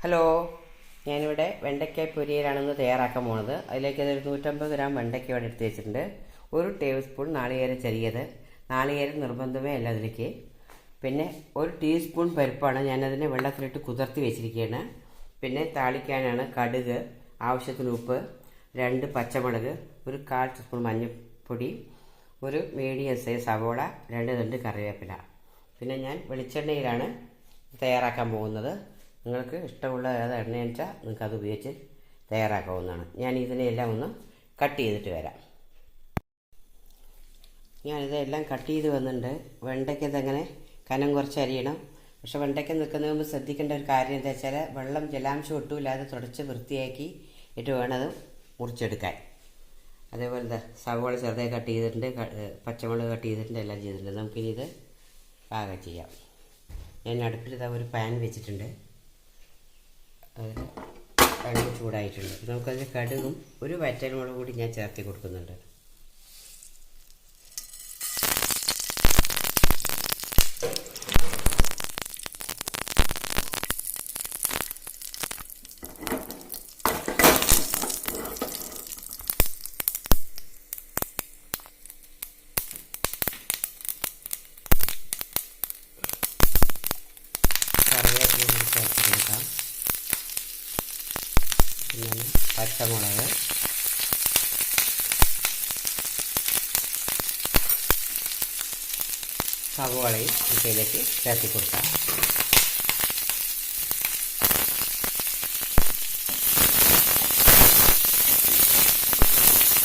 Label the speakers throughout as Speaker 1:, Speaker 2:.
Speaker 1: Hello, ഞാനിവിടെ വെണ്ടയ്ക്ക പൊരിയലാണെന്ന് തയ്യാറാക്കാൻ പോകുന്നത്. അതിലേക്ക് ഒരു 150 ഗ്രാം വെണ്ടയ്ക്ക ഇവിടെ എടുത്ത് വെച്ചിട്ടുണ്ട്. 1 ടേബിൾ സ്പൂൺ നാളികേരം ചെറിയത്. നാളികേരം നിർബന്ധമേ അല്ല അതിലേക്ക്. പിന്നെ 1 ടീസ്പൂൺ പരിപ്പാണ്, ഞാനതിനെ വെള്ളത്തിലിട്ട് കുതിർത്തി വെച്ചിരിക്കുകയാണ്. പിന്നെ താളിക്കാനാണ് കടുക്, ആവശ്യത്തിന് ഉപ്പ്, 2 പച്ചമുളക്, 1/4 ടീസ്പൂൺ മഞ്ഞൾപ്പൊടി, 1 മീഡിയം സൈസ് സവോള, 2 തണ്ട് കറിവേപ്പില. പിന്നെ ഞാൻ വെളിച്ചെണ്ണയിലാണ് തയ്യാറാക്കാൻ പോകുന്നത്. നിങ്ങൾക്ക് ഇഷ്ടമുള്ള ഏത് എണ്ണയെന്ന് വെച്ചാൽ നിങ്ങൾക്ക് അത് ഉപയോഗിച്ച് തയ്യാറാക്കാവുന്നതാണ്. ഞാൻ ഇതിനെല്ലാം ഒന്ന് കട്ട് ചെയ്തിട്ട് വരാം. ഞാനിതെല്ലാം കട്ട് ചെയ്ത് വന്നിട്ടുണ്ട്. വെണ്ടയ്ക്ക ഇതങ്ങനെ കനം കുറച്ച് അരിയണം. പക്ഷെ വെണ്ടയ്ക്ക നിൽക്കുന്നതിന് മുമ്പ് ശ്രദ്ധിക്കേണ്ട ഒരു കാര്യം എന്താ വെച്ചാൽ വെള്ളം ജലാംശം ഒട്ടുമില്ലാതെ തുടച്ച് വൃത്തിയാക്കി ഇട്ട് വേണം അത് മുറിച്ചെടുക്കാൻ. അതേപോലെ സവോള ചെറുതായി കട്ട് ചെയ്തിട്ടുണ്ട്, പച്ചമുളക് കട്ട് ചെയ്തിട്ടുണ്ട്, എല്ലാം ചെയ്തിട്ടുണ്ട്. നമുക്കിനി ഇത് പാകം ചെയ്യാം. ഞാൻ അടുപ്പിൽ ഒരു പാൻ വെച്ചിട്ടുണ്ട്. അതിൽ എണ്ണ ചൂടായിട്ടുണ്ട്. നമുക്കതിൽ കടുകും 1 വറ്റൽമുളകും കൂടി ഞാൻ ചേർത്തി കൊടുക്കുന്നുണ്ട്. കറിവേപ്പില കൂടി ചേർത്ത് കൊടുക്കാം. പിന്നെ പച്ചമുളക്, സവോളയും ഇതിലേക്ക് ചേർത്തി കൊടുക്കാം.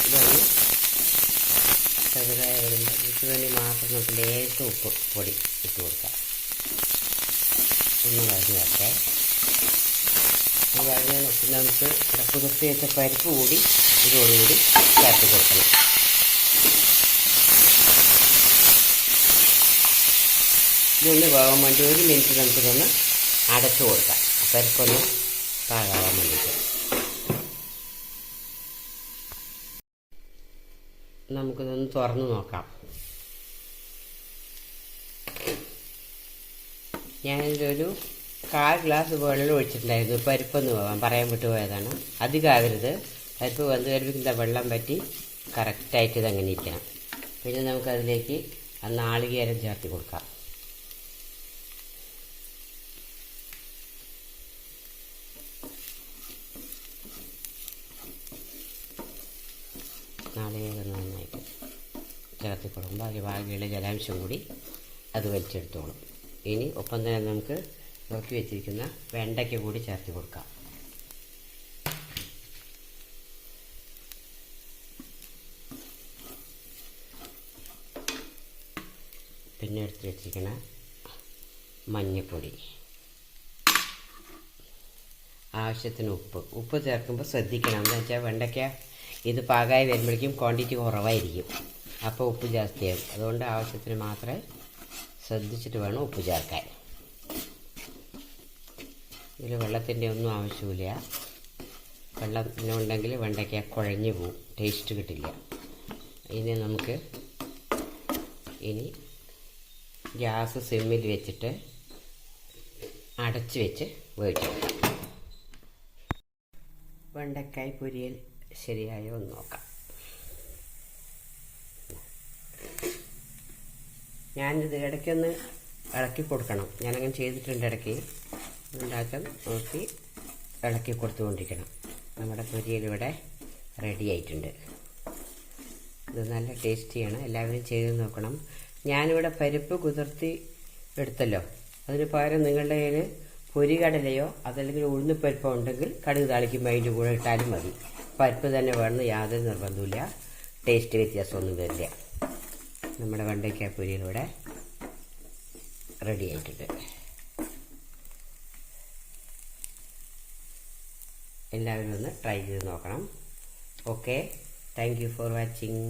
Speaker 1: ഇതൊന്ന് ചെറുതായി വരുമ്പോൾ ഇതിന് വേണ്ടി മാത്രം നമുക്ക് ലേശം ഉപ്പ് പൊടി ഇട്ട് കൊടുക്കാം. ഒന്ന് വഴഞ്ഞ് വരട്ടെ. വഴഞ്ഞ നമുക്ക് കുതിർത്തി വെച്ച പരിപ്പ് കൂടി ഇതോടുകൂടി ചേർത്ത് കൊടുക്കണം. ഇതൊന്ന് വേകാൻ വേണ്ടി 1 മിനിറ്റ് നമുക്കിതൊന്ന് അടച്ചു കൊടുക്കാം. പരിപ്പൊന്ന് പാകാവാൻ വേണ്ടിയിട്ട്. നമുക്കിതൊന്ന് തുറന്ന് നോക്കാം. ഞാനിതൊരു 1/4 ഗ്ലാസ് വെള്ളം ഒഴിച്ചിട്ടുണ്ടായിരുന്നു. പരിപ്പൊന്ന് പോകാൻ പറയാൻ വിട്ടുപോയതാണ്. അധികം ആകരുത്. പരിപ്പ് വന്ന് കഴിയുമ്പോൾ വെള്ളം പറ്റി കറക്റ്റായിട്ട് ഇതങ്ങനെ ഇരിക്കണം. പിന്നെ നമുക്കതിലേക്ക് ആ നാളികേരം ചേർത്ത് കൊടുക്കാം. നാളികേരം നന്നായിട്ട് ചേർത്ത് കൊടുക്കുമ്പോൾ ബാക്കിയുള്ള ജലാംശം കൂടി അത് വലിച്ചെടുത്തോളും. ഇനി ഒപ്പം തന്നെ നമുക്ക് നോക്കി വെച്ചിരിക്കുന്ന വെണ്ടയ്ക്ക കൂടി ചേർത്ത് കൊടുക്കാം. പിന്നെ എടുത്ത് വെച്ചിരിക്കുന്ന മഞ്ഞൾപ്പൊടി, ആവശ്യത്തിന് ഉപ്പ് ചേർക്കുമ്പോൾ ശ്രദ്ധിക്കണം. എന്ന് വെച്ചാൽ വെണ്ടയ്ക്ക ഇത് പാകമായി വരുമ്പോഴേക്കും ക്വാണ്ടിറ്റി കുറവായിരിക്കും, അപ്പോൾ ഉപ്പ് ജാസ്തിയാകും. അതുകൊണ്ട് ആവശ്യത്തിന് മാത്രമേ ശ്രദ്ധിച്ചിട്ട് വേണം ഉപ്പ് ചേർക്കാൻ. ഇതിൽ വെള്ളത്തിൻ്റെ ഒന്നും ആവശ്യമില്ല. വെള്ളം ഉണ്ടെങ്കിൽ വെണ്ടയ്ക്ക കുഴഞ്ഞു പോവും, ടേസ്റ്റ് കിട്ടില്ല. നമുക്ക് ഗ്യാസ് സിമ്മിൽ വെച്ചിട്ട് അടച്ച് വെച്ച് വേവിച്ചെടുക്കാം. വെണ്ടയ്ക്കായ് പൊരിയൽ ശരിയായോ എന്ന് നോക്കാം. ഞാനിത് ഇടയ്ക്കൊന്ന് ഇളക്കി കൊടുക്കണം. ഞാനങ്ങനെ ചെയ്തിട്ടുണ്ട്. ഇടയ്ക്ക് ഉണ്ടാക്കാൻ നോക്കി ഇളക്കി കൊടുത്തുകൊണ്ടിരിക്കണം. നമ്മുടെ പൊരിയലിവിടെ റെഡി ആയിട്ടുണ്ട്. ഇത് നല്ല ടേസ്റ്റിയാണ്. എല്ലാവരും ചെയ്ത് നോക്കണം. ഞാനിവിടെ പരിപ്പ് കുതിർത്തി എടുത്തല്ലോ. അതിന് പകരം നിങ്ങളുടെ കയ്യിൽ പൊരികടലയോ അതല്ലെങ്കിൽ ഉഴുന്നുപരിപ്പോ ഉണ്ടെങ്കിൽ കടുക് താളിക്കുമ്പോൾ അതിൻ്റെ കൂടെ ഇട്ടാലും മതി. പരിപ്പ് തന്നെ വേണമെന്ന് യാതൊരു നിർബന്ധമില്ല. ടേസ്റ്റ് വ്യത്യാസമൊന്നും വരില്ല. നമ്മുടെ വെണ്ടയ്ക്ക പൊരിയിലൂടെ റെഡി ആയിട്ടുണ്ട്. എല്ലാവരും ഒന്ന് ട്രൈ ചെയ്ത് നോക്കണം. Okay, thank you for watching.